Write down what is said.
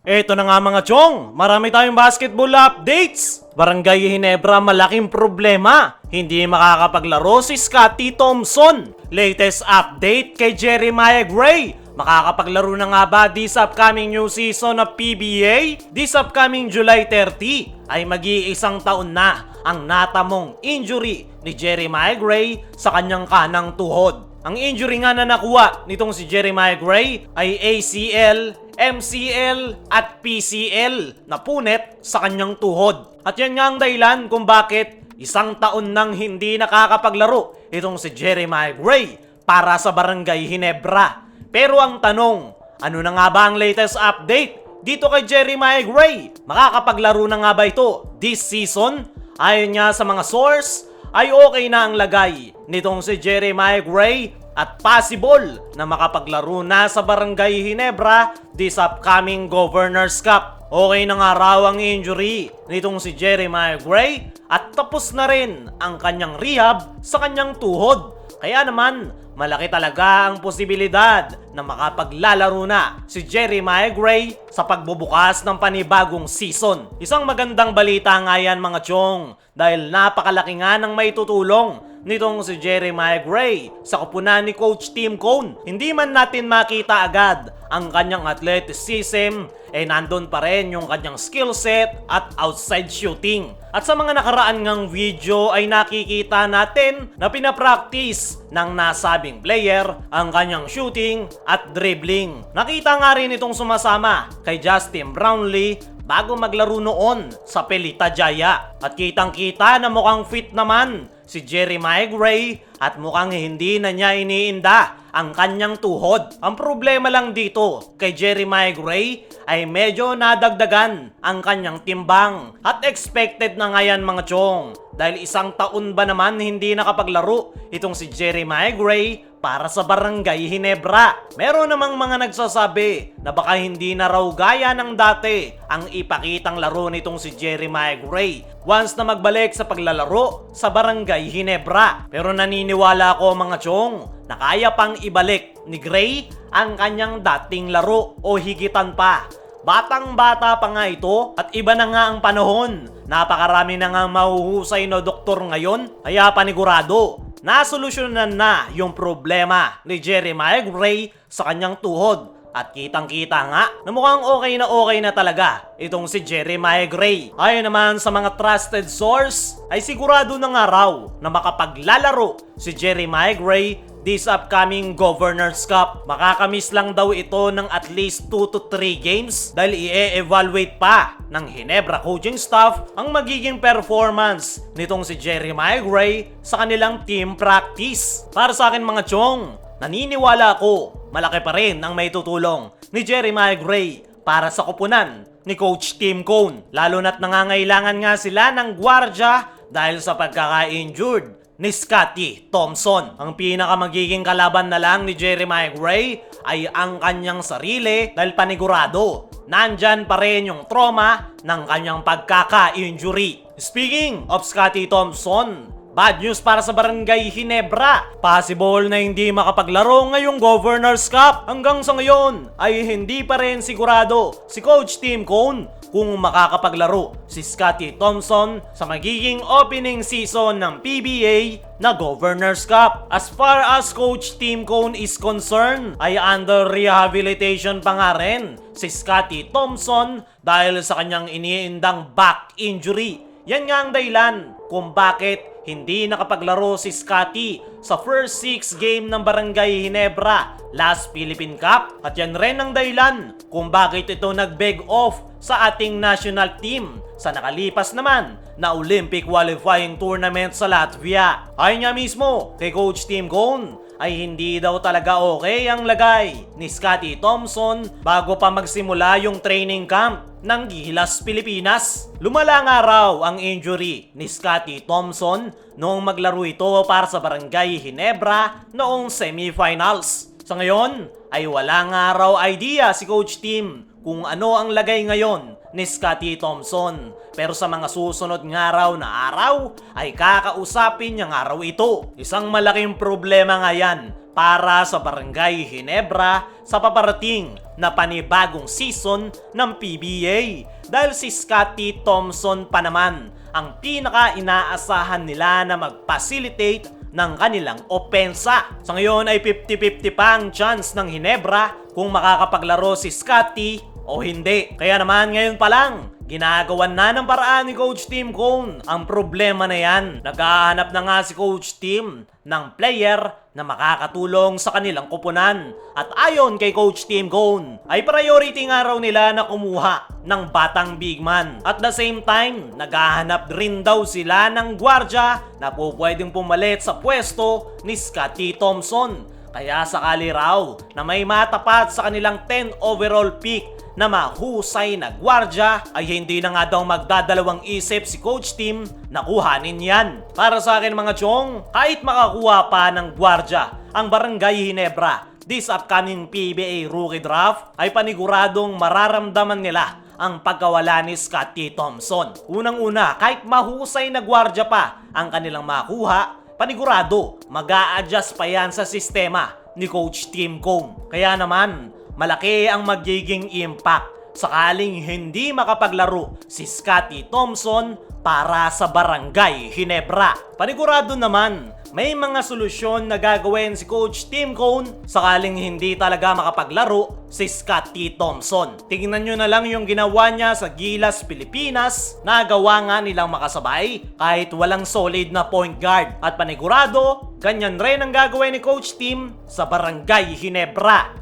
Eto na nga mga chong, marami tayong basketball updates. Barangay Ginebra malaking problema, hindi makakapaglaro si Scottie Thompson. Latest update kay Jeremiah Gray, makakapaglaro na nga ba this upcoming new season of PBA? This upcoming July 30 ay mag-iisang taon na ang natamong injury ni Jeremiah Gray sa kanyang kanang tuhod. Ang injury nga na nakuha nitong si Jeremiah Gray ay ACL, MCL at PCL na punit sa kanyang tuhod. At yan nga ang dahilan kung bakit isang taon nang hindi nakakapaglaro itong si Jeremiah Gray para sa Barangay Ginebra. Pero ang tanong, ano na nga ba ang latest update dito kay Jeremiah Gray? Makakapaglaro na nga ba ito this season? Ayon nga sa mga source, ay okay na ang lagay nitong si Jeremiah Gray at possible na makapaglaro na sa Barangay Ginebra this upcoming Governors Cup. Okay na nga raw ang injury nitong si Jeremiah Gray at tapos na rin ang kanyang rehab sa kanyang tuhod. Kaya naman, malaki talaga ang posibilidad na makapaglalaro na si Jeremiah Gray sa pagbubukas ng panibagong season. Isang magandang balita nga yan mga chong dahil napakalaki nga ng may tutulong nitong si Jeremiah Gray sa kupunan ni Coach Tim Cone. Hindi man natin makita agad ang kanyang athleticism, nandun pa rin yung kanyang skill set at outside shooting. At sa mga nakaraan ngang video ay nakikita natin na pinapractice ng nasabing player ang kanyang shooting at dribbling. Nakita nga rin itong sumasama kay Justin Brownlee bago maglaro noon sa Pelita Jaya. At kitang-kita na mukhang fit naman si Jeremiah Gray at mukhang hindi na niya iniinda ang kanyang tuhod. Ang problema lang dito kay Jeremiah Gray ay medyo nadagdagan ang kanyang timbang. At expected na nga yan mga chong dahil isang taon ba naman hindi nakapaglaro itong si Jeremiah Gray para sa Barangay Ginebra. Meron namang mga nagsasabi na baka hindi na raw gaya ng dati ang ipakitang laro nitong si Jeremiah Gray once na magbalik sa paglalaro sa Barangay Ginebra. Pero naniniwala ako mga chong na kaya pang ibalik ni Gray ang kanyang dating laro o higitan pa. Batang-bata pa nga ito at iba na nga ang panahon. Napakarami na nga mahuhusay na doktor ngayon, kaya panigurado nasolusyonan na yung problema ni Jeremiah Gray sa kanyang tuhod. At kitang-kita nga na mukhang okay na talaga itong si Jeremiah Gray. Ayon naman sa mga trusted source ay sigurado na nga raw na makapaglalaro si Jeremiah Gray this upcoming Governors Cup. Makakamiss lang daw ito ng at least 2 to 3 games dahil i-evaluate pa ng Ginebra coaching staff ang magiging performance nitong si Jeremiah Gray sa kanilang team practice. Para sa akin mga chong, naniniwala ako malaki pa rin ang may tutulong ni Jeremiah Gray para sa kupunan ni Coach Tim Cone. Lalo na't nangangailangan nga sila ng gwardya dahil sa pagkaka-injured ni Scottie Thompson. Ang pinaka magiging kalaban na lang ni Jeremiah Gray ay ang kanyang sarili dahil panigurado nandyan pa rin yung trauma ng kanyang pagkaka-injury. Speaking of Scottie Thompson, bad news para sa Barangay Ginebra. Possible na hindi makapaglaro ngayong Governors Cup. Hanggang sa ngayon ay hindi pa rin sigurado si Coach Tim Cone kung makakapaglaro si Scottie Thompson sa magiging opening season ng PBA na Governors Cup. As far as Coach Tim Cone is concerned, ay under rehabilitation pa nga rin si Scottie Thompson dahil sa kanyang iniindang back injury. Yan nga ang dahilan kung bakit hindi nakapaglaro si Scottie sa first 6 game ng Barangay Ginebra last Philippine Cup. At yan rin ang dahilan kung bakit ito nag-beg off sa ating national team sa nakalipas naman na Olympic qualifying tournament sa Latvia. Ayon nga mismo kay Coach Tim Cone ay hindi daw talaga okay ang lagay ni Scottie Thompson bago pa magsimula yung training camp ng Gilas Pilipinas. Lumala nga raw ang injury ni Scottie Thompson noong maglaro ito para sa Barangay Ginebra noong semifinals. Sa ngayon ay wala nga raw idea si Coach Tim kung ano ang lagay ngayon ni Scottie Thompson. Pero sa mga susunod ng araw ay kakausapin niyang araw ito. Isang malaking problema nga yan para sa Barangay Ginebra sa paparating na panibagong season ng PBA. Dahil si Scottie Thompson pa naman ang pinaka-inaasahan nila na mag-facilitate ng kanilang opensa. Sa ngayon ay 50-50 pa ang chance ng Ginebra kung makakapaglaro si Scottie o hindi. Kaya naman ngayon pa lang, ginagawan na ng paraan ni Coach Tim Cone ang problema na yan. Naghahanap na nga si Coach Tim ng player na makakatulong sa kanilang kupunan. At ayon kay Coach Tim Cone, ay priority nga raw nila na kumuha ng batang big man. At the same time, naghahanap rin daw sila ng gwardya na po pwedeng pumalit sa pwesto ni Scottie Thompson. Kaya sakali raw na may matapat sa kanilang 10 overall pick na mahusay na gwardya ay hindi na nga daw magdadalawang isip si Coach Tim na kuhanin yan. Para sa akin mga chong, kahit makakuha pa ng gwardya ang Barangay Ginebra this upcoming PBA Rookie Draft ay paniguradong mararamdaman nila ang pagkawala ni Scottie Thompson. Unang-una, kahit mahusay na gwardya pa ang kanilang makuha, panigurado mag-a-adjust pa yan sa sistema ni Coach Tim Cone. Kaya naman, malaki ang magiging impact sakaling hindi makapaglaro si Scottie Thompson para sa Barangay Ginebra. Panigurado naman, may mga solusyon na gagawin si Coach Tim Cone sakaling hindi talaga makapaglaro si Scottie Thompson. Tingnan nyo na lang yung ginawa niya sa Gilas, Pilipinas. Nagawa nga nilang makasabay kahit walang solid na point guard. At panigurado, ganyan rin ang gagawin ni Coach Tim sa Barangay Ginebra.